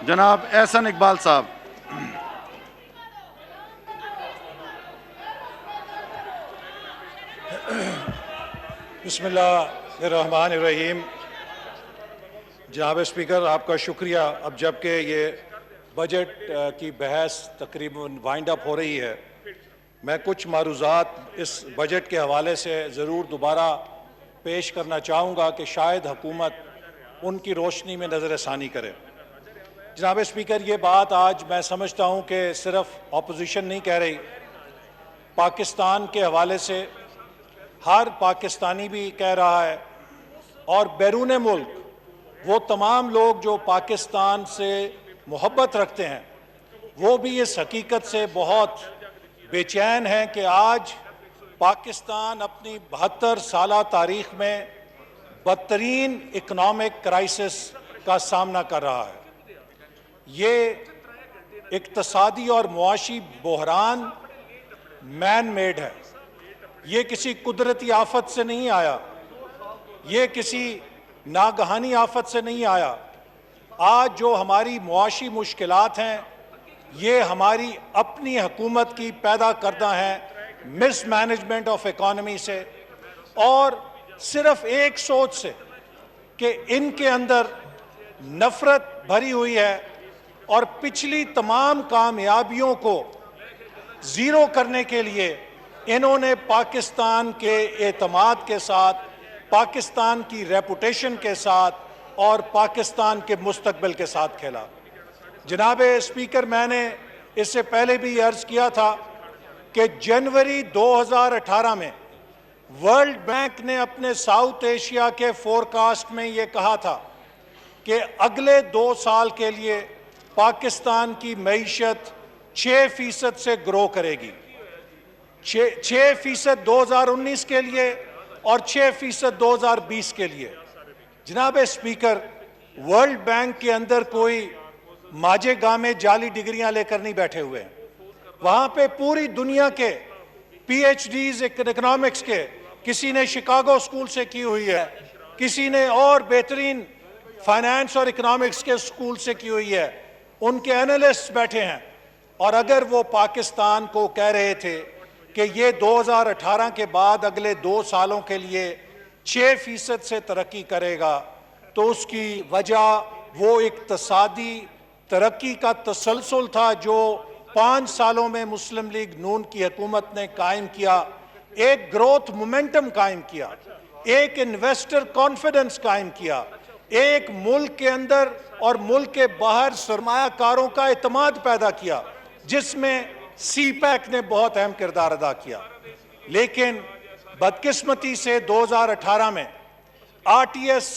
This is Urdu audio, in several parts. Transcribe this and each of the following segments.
جناب احسن اقبال صاحب. بسم اللہ الرحمن الرحیم. جناب اسپیکر، آپ کا شکریہ. اب جب کہ یہ بجٹ کی بحث تقریباً وائنڈ اپ ہو رہی ہے، میں کچھ معروضات اس بجٹ کے حوالے سے ضرور دوبارہ پیش کرنا چاہوں گا کہ شاید حکومت ان کی روشنی میں نظر ثانی کرے. جناب اسپیکر، یہ بات آج میں سمجھتا ہوں کہ صرف اپوزیشن نہیں کہہ رہی، پاکستان کے حوالے سے ہر پاکستانی بھی کہہ رہا ہے، اور بیرون ملک وہ تمام لوگ جو پاکستان سے محبت رکھتے ہیں وہ بھی اس حقیقت سے بہت بے چین ہیں کہ آج پاکستان اپنی 72 سالہ تاریخ میں بدترین اکنامک کرائسس کا سامنا کر رہا ہے. یہ اقتصادی اور معاشی بحران مین میڈ ہے. یہ کسی قدرتی آفت سے نہیں آیا، یہ کسی ناگہانی آفت سے نہیں آیا. آج جو ہماری معاشی مشکلات ہیں یہ ہماری اپنی حکومت کی پیدا کردہ ہیں مس مینجمنٹ آف اکانومی سے، اور صرف ایک سوچ سے کہ ان کے اندر نفرت بھری ہوئی ہے، اور پچھلی تمام کامیابیوں کو زیرو کرنے کے لیے انہوں نے پاکستان کے اعتماد کے ساتھ، پاکستان کی ریپوٹیشن کے ساتھ اور پاکستان کے مستقبل کے ساتھ کھیلا. جناب اسپیکر، میں نے اس سے پہلے بھی عرض کیا تھا کہ جنوری 2018 میں ورلڈ بینک نے اپنے ساؤتھ ایشیا کے فورکاسٹ میں یہ کہا تھا کہ اگلے 2 سال کے لیے پاکستان کی معیشت 6% سے گرو کرے گی. 6% 2019 کے لیے اور 6% 2020 کے لیے. جناب اسپیکر، ورلڈ بینک کے اندر کوئی ماجے گامے جعلی ڈگریاں لے کر نہیں بیٹھے ہوئے ہیں. وہاں پہ پوری دنیا کے پی ایچ ڈیز اکنامکس کے، کسی نے شکاگو اسکول سے کی ہوئی ہے، کسی نے اور بہترین فائنانس اور اکنامکس کے اسکول سے کی ہوئی ہے، ان کے انالسٹ بیٹھے ہیں. اور اگر وہ پاکستان کو کہہ رہے تھے کہ یہ 2018 کے بعد اگلے 2 سالوں کے لیے 6% سے ترقی کرے گا، تو اس کی وجہ وہ اقتصادی ترقی کا تسلسل تھا جو 5 سالوں میں مسلم لیگ نون کی حکومت نے قائم کیا. ایک گروتھ مومنٹم قائم کیا، ایک انویسٹر کانفیڈنس قائم کیا، ایک ملک کے اندر اور ملک کے باہر سرمایہ کاروں کا اعتماد پیدا کیا، جس میں سی پیک نے بہت اہم کردار ادا کیا. لیکن بدقسمتی سے 2018 میں آر ٹی ایس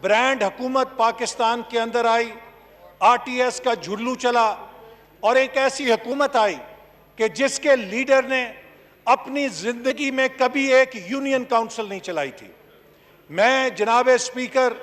برانڈ حکومت پاکستان کے اندر آئی، آر ٹی ایس کا جھلو چلا، اور ایک ایسی حکومت آئی کہ جس کے لیڈر نے اپنی زندگی میں کبھی ایک یونین کاؤنسل نہیں چلائی تھی. میں جناب اسپیکر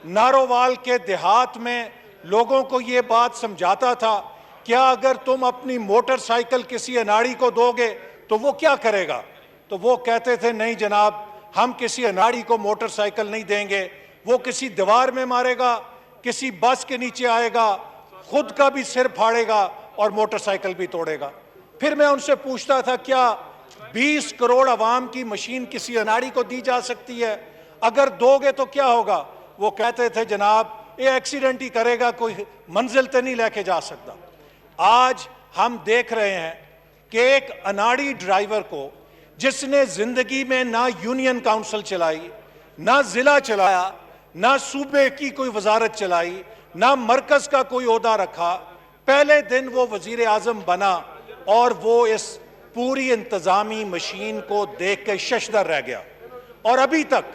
نارووال کے دیہات میں لوگوں کو یہ بات سمجھاتا تھا، کیا اگر تم اپنی موٹر سائیکل کسی اناڑی کو دو گے تو وہ کیا کرے گا؟ تو وہ کہتے تھے نہیں جناب، ہم کسی اناڑی کو موٹر سائیکل نہیں دیں گے، وہ کسی دیوار میں مارے گا، کسی بس کے نیچے آئے گا، خود کا بھی سر پھاڑے گا اور موٹر سائیکل بھی توڑے گا. پھر میں ان سے پوچھتا تھا کیا 20 کروڑ عوام کی مشین کسی اناڑی کو دی جا سکتی ہے؟ اگر دو گے تو کیا ہوگا؟ وہ کہتے تھے جناب یہ ایکسیڈنٹ ہی کرے گا، کوئی منزل تے نہیں لے کے جا سکتا. آج ہم دیکھ رہے ہیں کہ ایک اناڑی ڈرائیور کو، جس نے زندگی میں نہ یونین کاؤنسل چلائی، نہ ضلع چلایا، نہ صوبے کی کوئی وزارت چلائی، نہ مرکز کا کوئی عہدہ رکھا، پہلے دن وہ وزیر اعظم بنا اور وہ اس پوری انتظامی مشین کو دیکھ کے ششدر رہ گیا، اور ابھی تک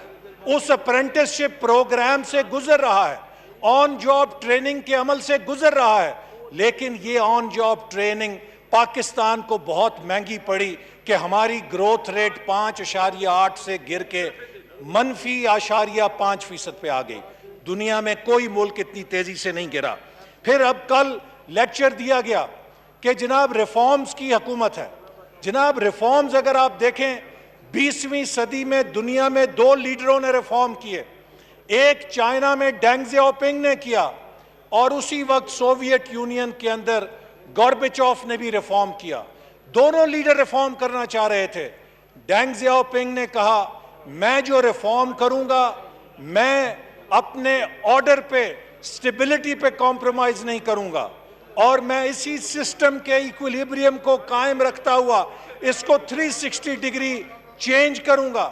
اس اپرنٹس شپ پروگرام سے گزر رہا ہے، آن جاب ٹریننگ کے عمل سے گزر رہا ہے. لیکن یہ آن جاب ٹریننگ پاکستان کو بہت مہنگی پڑی کہ ہماری گروتھ ریٹ 5.8 سے گر کے -0.5% پہ آ گئی. دنیا میں کوئی ملک اتنی تیزی سے نہیں گرا. پھر اب کل لیکچر دیا گیا کہ جناب ریفارمز کی حکومت ہے. جناب ریفارمز اگر آپ دیکھیں 20ویں صدی میں دنیا میں 2 لیڈروں نے ریفارم کیے. ایک چائنا میں ڈینگ زیاؤپنگ نے کیا، اور اسی وقت سوویت یونین کے اندر گوربیچوف نے بھی ریفارم کیا. دونوں لیڈر ریفارم کرنا چاہ رہے تھے. ڈینگ زیاؤ پنگ نے کہا میں جو ریفارم کروں گا میں اپنے آرڈر پہ سٹیبلٹی پہ کمپرومائز نہیں کروں گا اور میں اسی سسٹم کے ایکویلیبریم کو قائم رکھتا ہوا اس کو 360 ڈگری چینج کروں گا.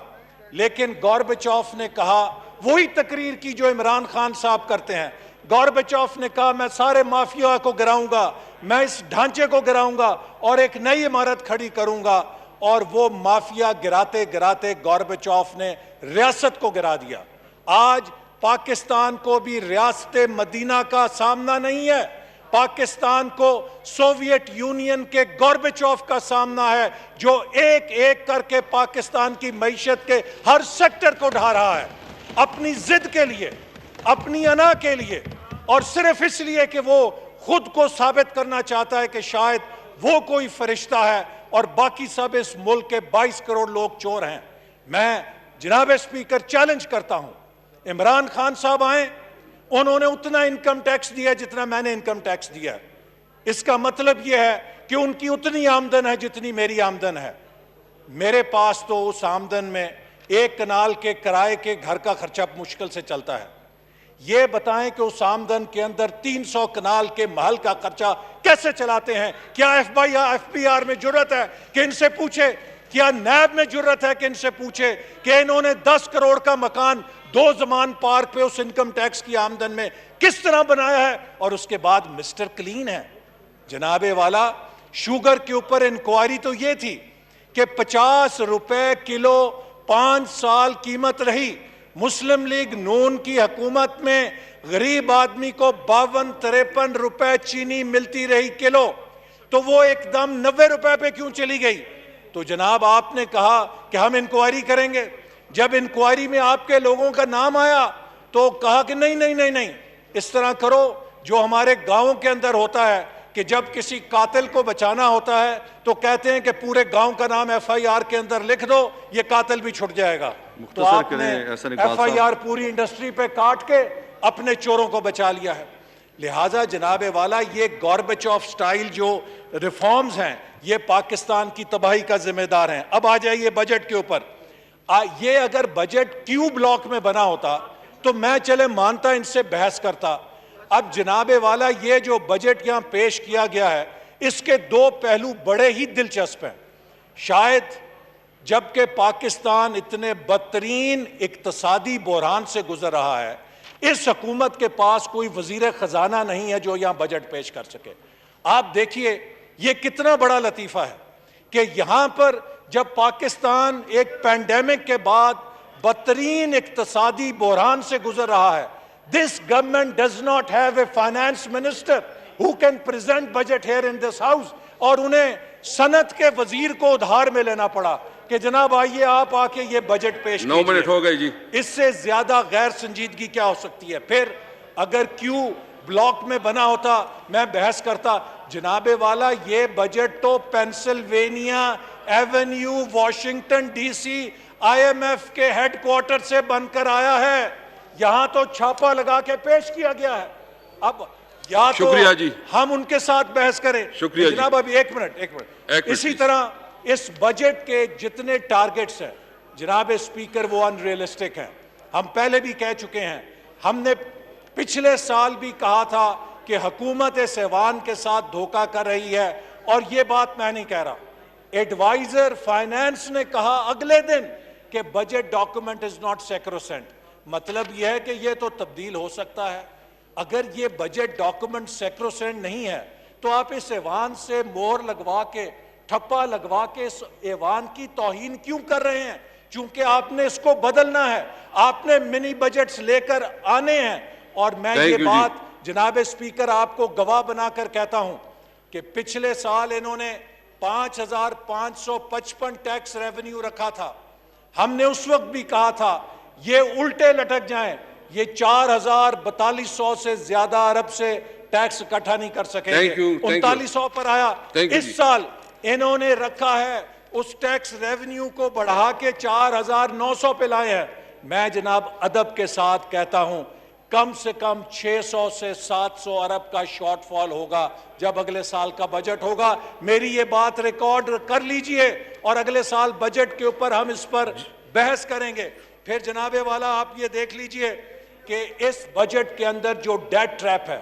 لیکن گوربیچوف نے کہا وہی تقریر کی جو عمران خان صاحب کرتے ہیں. گوربیچوف نے کہا میں سارے مافیا کو گراؤں گا, میں اس ڈھانچے کو گراؤں گا اور ایک نئی عمارت کھڑی کروں گا. اور وہ مافیا گراتے گراتے گوربیچوف نے ریاست کو گرا دیا. آج پاکستان کو بھی ریاست مدینہ کا سامنا نہیں ہے, پاکستان کو سوویت یونین کے گوربیچوف کا سامنا ہے جو ایک ایک کر کے پاکستان کی معیشت کے ہر سیکٹر کو ڈھا رہا ہے اپنی ضد کے لیے, اپنی انا کے لیے, اور صرف اس لیے کہ وہ خود کو ثابت کرنا چاہتا ہے کہ شاید وہ کوئی فرشتہ ہے اور باقی سب اس ملک کے 22 کروڑ لوگ چور ہیں. میں جناب اسپیکر چیلنج کرتا ہوں, عمران خان صاحب آئیں, انہوں نے اتنا انکم ٹیکس دیا جتنا میں نے انکم ٹیکس دیا. اس کا مطلب یہ ہے کہ ان کی اتنی آمدن ہے جتنی میری آمدن ہے. میرے پاس تو اس آمدن میں ایک کنال کے کرائے کے گھر کا خرچہ مشکل سے چلتا ہے. یہ بتائیں کہ اس آمدن کے اندر 300 کنال کے محل کا خرچہ کیسے چلاتے ہیں؟ کیا ایف بی آر میں جرت ہے کہ ان سے پوچھے؟ کیا نیب میں جرت ہے کہ ان سے پوچھے کہ انہوں نے 10 کروڑ کا مکان 2 زمان پارک پہ اس انکم ٹیکس کی آمدن میں کس طرح بنایا ہے؟ اور اس کے بعد مسٹر کلین ہے. جناب والا, شوگر کے اوپر انکوائری تو یہ تھی کہ 50 روپے کلو 5 سال قیمت رہی. مسلم لیگ نون کی حکومت میں غریب آدمی کو 52-53 روپے چینی ملتی رہی کلو, تو وہ ایک دم 90 روپے پہ کیوں چلی گئی؟ تو جناب آپ نے کہا کہ ہم انکوائری کریں گے. جب انکوائری میں آپ کے لوگوں کا نام آیا تو کہا کہ نہیں, اس طرح کرو جو ہمارے گاؤں کے اندر ہوتا ہے کہ جب کسی قاتل کو بچانا ہوتا ہے تو کہتے ہیں کہ پورے گاؤں کا نام ایف آئی آر کے اندر لکھ دو, یہ قاتل بھی چھٹ جائے گا. تو آپ نے ایف آئی آر پوری انڈسٹری پہ کاٹ کے اپنے چوروں کو بچا لیا ہے. لہٰذا جناب والا, یہ گوربیچوف سٹائل جو ریفارمز ہیں یہ پاکستان کی تباہی کا ذمہ دار ہیں. اب آ جائیے بجٹ کے اوپر. یہ اگر بجٹ کیو بلاک میں بنا ہوتا تو میں چلے مانتا ان سے بحث کرتا. اب جناب والا, یہ جو بجٹ یہاں پیش کیا گیا ہے اس کے 2 پہلو بڑے ہی دلچسپ ہیں. شاید جبکہ پاکستان اتنے بدترین اقتصادی بحران سے گزر رہا ہے, اس حکومت کے پاس کوئی وزیر خزانہ نہیں ہے جو یہاں بجٹ پیش کر سکے. آپ دیکھیے یہ کتنا بڑا لطیفہ ہے کہ یہاں پر جب پاکستان ایک پینڈیمک کے بعد بدترین اقتصادی بحران سے گزر رہا ہے, this government does not have a finance minister who can present budget here in this house, اور انہیں صنعت کے وزیر کو ادھار میں لینا پڑا کہ جناب آئیے آپ آ کے یہ بجٹ پیش کیجئے. 9 منٹ ہو گئے جی. اس سے زیادہ غیر سنجیدگی کیا ہو سکتی ہے؟ پھر اگر کیو بلاک میں بنا ہوتا میں بحث کرتا. جناب والا, یہ بجٹ تو Pennsylvania avenue Washington D C I M F کے ہیڈ کوارٹر سے بن کر آیا ہے, یہاں تو چھاپا لگا کے پیش کیا گیا ہے. اب یا تو ہم ان کے ساتھ بحث کریں. جناب ابھی ایک منٹ. اسی طرح اس بجٹ کے جتنے ٹارگٹس ہیں جناب اسپیکر وہ انریلسٹک ہیں. ہم پہلے بھی کہہ چکے ہیں, ہم نے پچھلے سال بھی کہا تھا کہ حکومت اس ایوان کے ساتھ دھوکہ کر رہی ہے, اور یہ بات میں نہیں کہہ رہا. ایڈوائزر فائنانس نے کہا اگلے دن کہ بجٹ ڈاکومنٹ از ناٹ سیکروسینٹ. مطلب یہ ہے کہ یہ تو تبدیل ہو سکتا ہے. اگر یہ بجٹ ڈاکومنٹ سیکروسینٹ نہیں ہے تو آپ اس ایوان سے مہر لگوا کے, ٹھپا لگوا کے اس ایوان کی توہین کیوں کر رہے ہیں؟ چونکہ آپ نے اس کو بدلنا ہے, آپ نے منی بجٹس لے کر آنے ہیں. اور میں یہ بات جناب اسپیکر آپ کو گواہ بنا کر کہتا ہوں کہ پچھلے سال انہوں نے 5555 ٹیکس ریونیو رکھا تھا. ہم نے اس وقت بھی کہا تھا یہ الٹے لٹک جائیں, یہ 4200 سے زیادہ ارب سے ٹیکس اکٹھا نہیں کر سکیں گے. 3900 پر آیا. اس سال انہوں نے رکھا ہے اس ٹیکس ریونیو کو بڑھا کے 4900 پہ لائے ہیں. میں جناب ادب کے ساتھ کہتا ہوں کم سے کم 600 سے 700 ارب کا شارٹ فال ہوگا جب اگلے سال کا بجٹ ہوگا. میری یہ بات ریکارڈ کر لیجئے اور اگلے سال بجٹ کے اوپر ہم اس پر بحث کریں گے. پھر جناب والا آپ یہ دیکھ لیجئے کہ اس بجٹ کے اندر جو ڈیٹ ٹریپ ہے,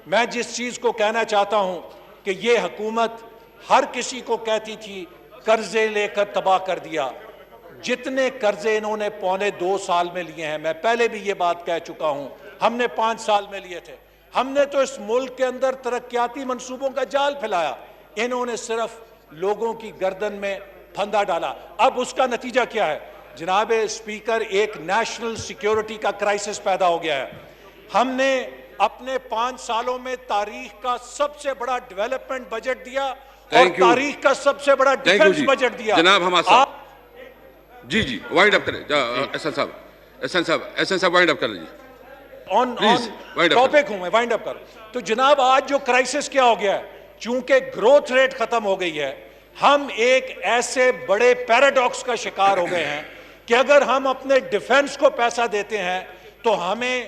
میں جس چیز کو کہنا چاہتا ہوں کہ یہ حکومت ہر کسی کو کہتی تھی قرضے لے کر تباہ کر دیا. جتنے قرضے انہوں نے 1.25 سال میں لیے ہیں, میں پہلے بھی یہ بات کہہ چکا ہوں, ہم نے 5 سال میں لیے تھے. ہم نے تو اس ملک کے اندر ترقیاتی منصوبوں کا جال پھیلایا, انہوں نے صرف لوگوں کی گردن میں پھندا ڈالا. اب اس کا نتیجہ کیا ہے جناب اسپیکر؟ ایک نیشنل سیکیورٹی کا کرائسس پیدا ہو گیا ہے. ہم نے اپنے 5 سالوں میں تاریخ کا سب سے بڑا ڈیولپمنٹ بجٹ دیا اور تاریخ کا سب سے بڑا ڈیفنس بجٹ دیا. جناب حماد صاحب, جی وائنڈ اپ کریں. احسن صاحب وائنڈ اپ کر لیجیے. ٹاپک ہوں میں, وائنڈ اپ کر. تو جناب آج جو کرائسس کیا ہو گیا ہے, چونکہ گروتھ ریٹ ختم ہو گئی ہے, ہم ایک ایسے بڑے پیراڈاکس کا شکار ہو گئے ہیں کہ اگر ہم اپنے ڈیفنس کو پیسہ دیتے ہیں تو ہمیں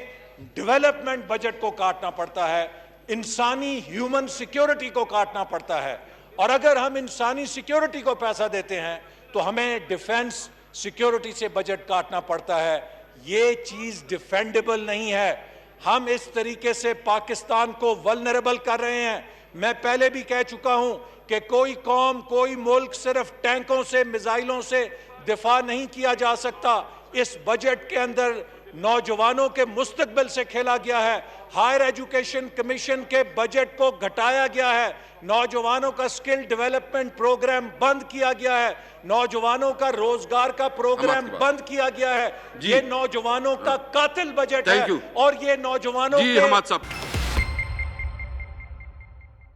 ڈیولپمنٹ بجٹ کو کاٹنا پڑتا ہے, انسانی ہیومن سیکیورٹی کو کاٹنا پڑتا ہے. اور اگر ہم انسانی سیکیورٹی کو پیسہ دیتے ہیں تو ہمیں ڈیفنس سیکیورٹی سے بجٹ کاٹنا پڑتا ہے. یہ چیز ڈیفینڈیبل نہیں ہے. ہم اس طریقے سے پاکستان کو ولنریبل کر رہے ہیں. میں پہلے بھی کہہ چکا ہوں کہ کوئی قوم, کوئی ملک صرف ٹینکوں سے, میزائلوں سے دفاع نہیں کیا جا سکتا. اس بجٹ کے اندر نوجوانوں کے مستقبل سے کھیلا گیا ہے. ہائر ایجوکیشن کمیشن کے بجٹ کو گھٹایا گیا ہے. نوجوانوں کا سکل ڈیولپمنٹ پروگرام بند کیا گیا ہے. نوجوانوں کا روزگار کا پروگرام بند کیا گیا ہے. یہ نوجوانوں کا قاتل بجٹ ہے اور یہ نوجوانوں جی حماد صاحب